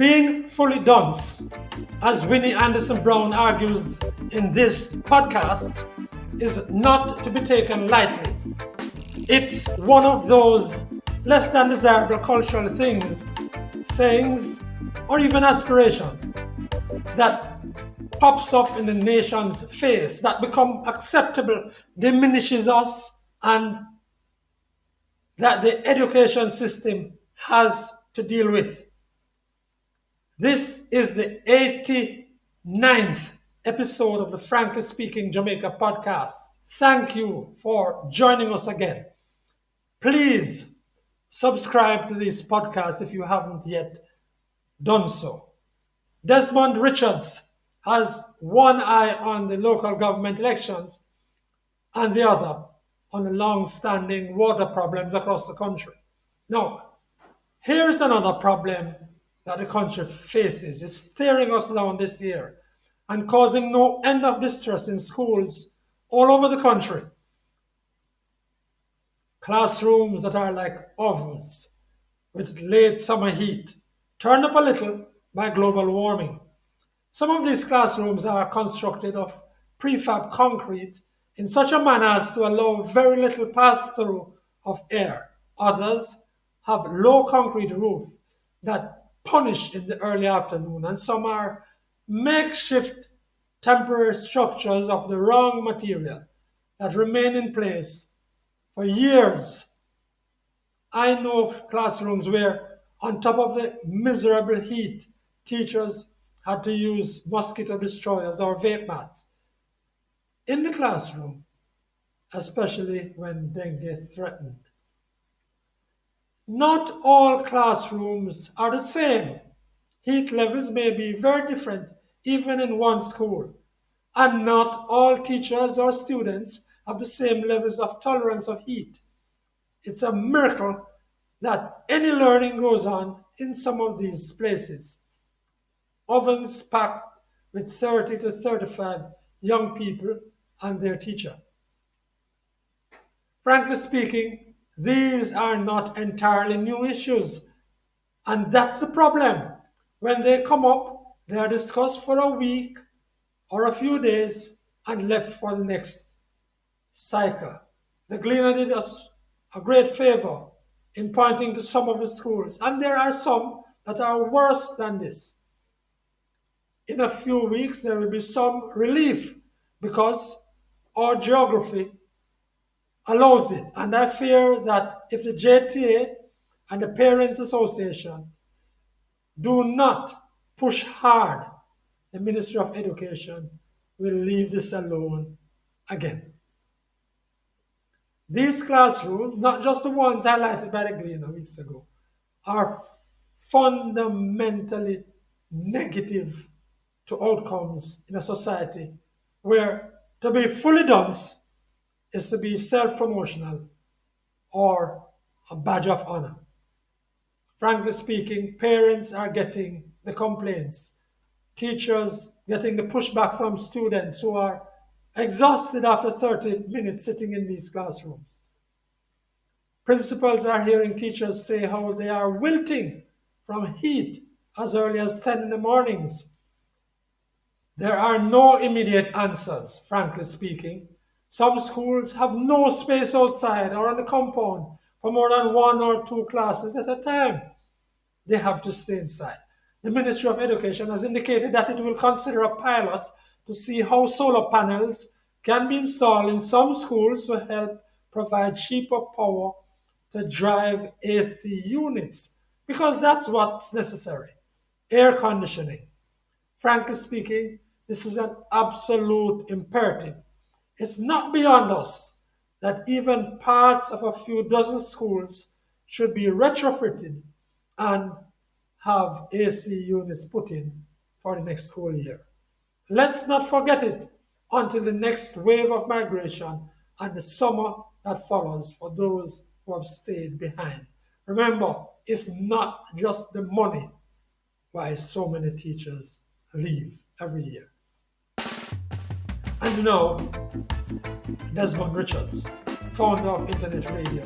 Being fully dunce, as Winnie Anderson Brown argues in this podcast, is not to be taken lightly. It's one of those less than desirable cultural things, sayings, or even aspirations that pops up in the nation's face, that become acceptable, diminishes us, and that the education system has to deal with. This is the 89th episode of the Frankly Speaking Jamaica podcast. Thank you for joining us again. Please subscribe to this podcast if you haven't yet done so. Desmond Richards has one eye on the local government elections and the other on the long-standing water problems across the country. Now, here's another problem that the country faces. It's staring us down this year and causing no end of distress in schools all over the country. Classrooms that are like ovens with late summer heat, turned up a little by global warming. Some of these classrooms are constructed of prefab concrete in such a manner as to allow very little pass-through of air. Others have low concrete roof that punish in the early afternoon, and some are makeshift temporary structures of the wrong material that remain in place for years. I know of classrooms where, on top of the miserable heat, teachers had to use mosquito destroyers or vape mats in the classroom, especially when dengue threatened. Not all classrooms are the same. Heat levels may be very different even in one school, and not all teachers or students have the same levels of tolerance of heat. It's a miracle that any learning goes on in some of these places. Ovens packed with 30 to 35 young people and their teacher. Frankly speaking, these are not entirely new issues, and that's the problem. When they come up, they are discussed for a week or a few days and left for the next cycle. The Gleaner did us a great favor in pointing to some of the schools, and there are some that are worse than this. In a few weeks, there will be some relief because our geography allows it. And I fear that if the JTA and the Parents Association do not push hard, the Ministry of Education will leave this alone again. These classrooms, not just the ones highlighted by the Gleaner weeks ago, are fundamentally negative to outcomes in a society where to be fully dunce is to be self-promotional or a badge of honor. Frankly speaking, parents are getting the complaints, teachers getting the pushback from students who are exhausted after 30 minutes sitting in these classrooms. Principals are hearing teachers say how they are wilting from heat as early as 10 in the mornings. There are no immediate answers, frankly speaking. Some schools have no space outside or on the compound for more than one or two classes at a time. They have to stay inside. The Ministry of Education has indicated that it will consider a pilot to see how solar panels can be installed in some schools to help provide cheaper power to drive AC units, because that's what's necessary. Air conditioning. Frankly speaking, this is an absolute imperative. It's not beyond us that even parts of a few dozen schools should be retrofitted and have AC units put in for the next school year. Let's not forget it until the next wave of migration and the summer that follows for those who have stayed behind. Remember, it's not just the money why so many teachers leave every year. And now, Desmond Richards, founder of Internet Radio,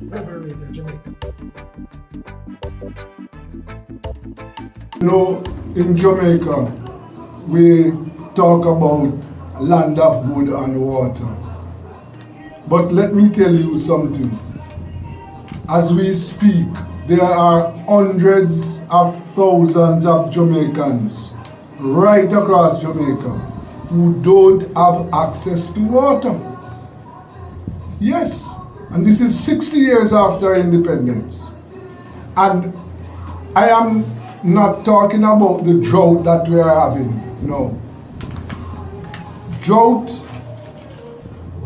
Rebel Radio Jamaica. In Jamaica, we talk about land of wood and water. But let me tell you something. As we speak, there are hundreds of thousands of Jamaicans right across Jamaica who don't have access to water. Yes, and this is 60 years after independence. And I am not talking about the drought that we are having, no. Drought,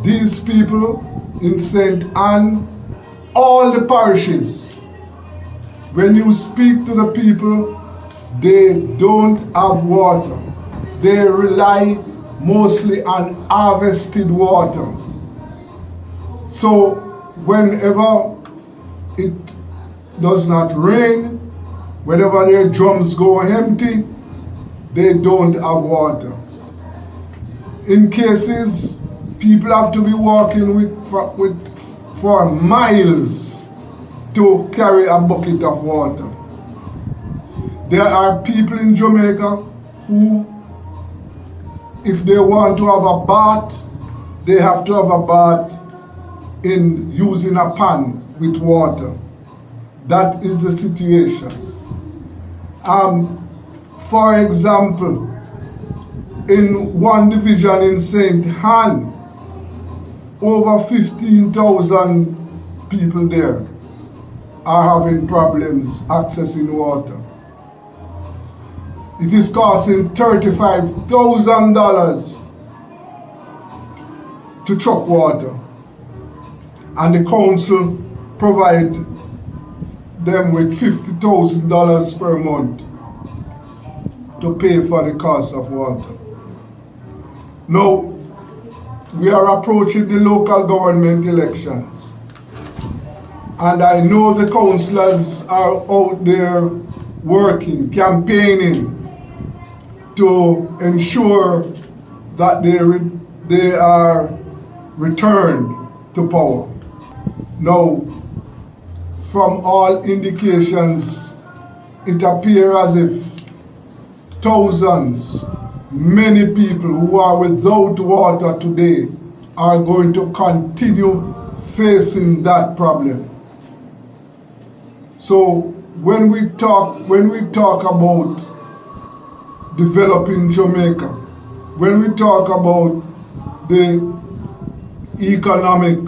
these people in St. Anne, all the parishes, when you speak to the people, they don't have water. They rely mostly on harvested water. So whenever it does not rain, whenever their drums go empty, they don't have water. In cases, people have to be walking for miles to carry a bucket of water. There are people in Jamaica who, if they want to have a bath, they have to have a bath in using a pan with water. That is the situation. For example, in one division in St. Anne, over 15,000 people there are having problems accessing water. It is costing $35,000 to truck water, and the council provide them with $50,000 per month to pay for the cost of water. Now, we are approaching the local government elections, and I know the councillors are out there working, campaigning to ensure that they are returned to power. Now, from all indications, it appears as if thousands, many people who are without water today are going to continue facing that problem. So when we talk about developing Jamaica, when we talk about the economic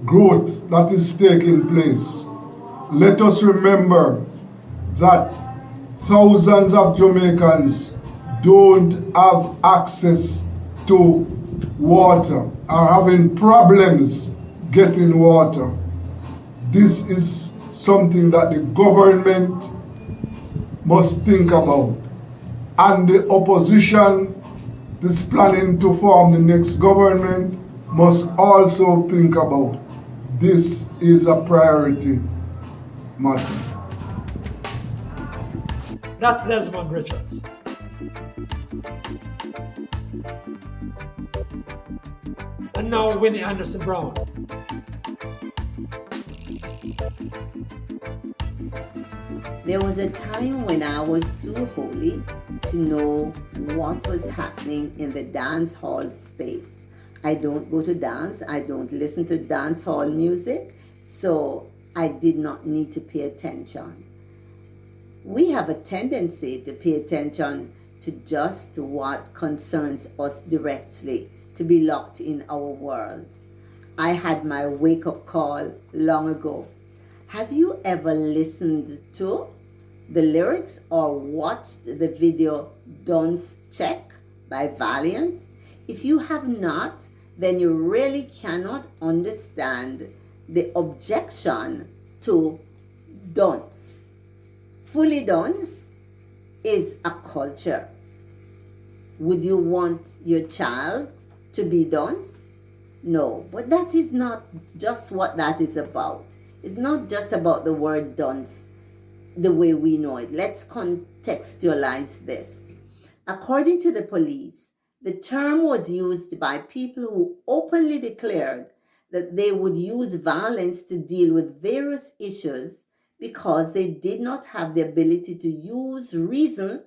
growth that is taking place, let us remember that thousands of Jamaicans don't have access to water, are having problems getting water. This is something that the government must think about. And the opposition is planning to form the next government must also think about. This is a priority matter. That's Desmond Richards. And now Winnie Anderson Brown. There was a time when I was too holy to know what was happening in the dance hall space. I don't go to dance, I don't listen to dance hall music, so I did not need to pay attention. We have a tendency to pay attention to just what concerns us directly, to be locked in our world. I had my wake-up call long ago. Have you ever listened to the lyrics or watched the video Dunce Check by Valiant? If you have not, then you really cannot understand the objection to Dunce. Fully Dunce is a culture. Would you want your child to be Dunce? No, but that is not just what that is about. It's not just about the word dunce the way we know it. Let's contextualize this. According to the police, the term was used by people who openly declared that they would use violence to deal with various issues because they did not have the ability to use reason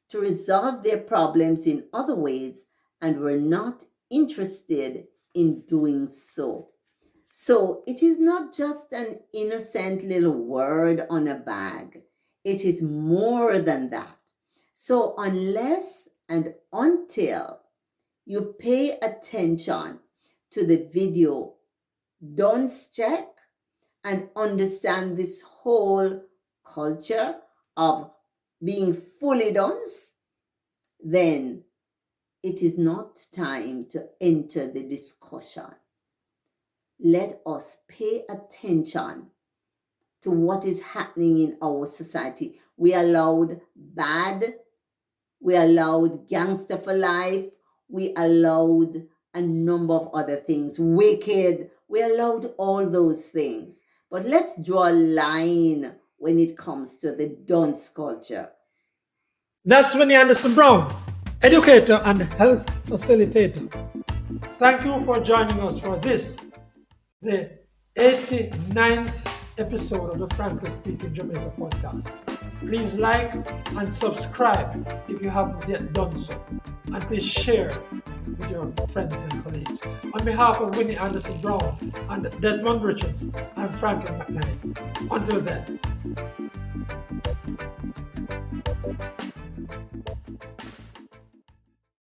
to resolve their problems in other ways and were not interested in doing so. So it is not just an innocent little word on a bag. It is more than that. So unless and until you pay attention to the video, Dunce check, and understand this whole culture of being fully dunce, then it is not time to enter the discussion. Let us pay attention to what is happening in our society. We allowed bad, we allowed gangster for life, we allowed a number of other things, wicked, we allowed all those things. But let's draw a line when it comes to the dunce culture. That's Winnie Anderson Brown, educator and health facilitator. Thank you for joining us for this, the 89th episode of the Frankly Speaking Jamaica podcast. Please like and subscribe if you haven't yet done so. And please share with your friends and colleagues. On behalf of Winnie Anderson Brown and Desmond Richards, I'm Franklin McKnight. Until then.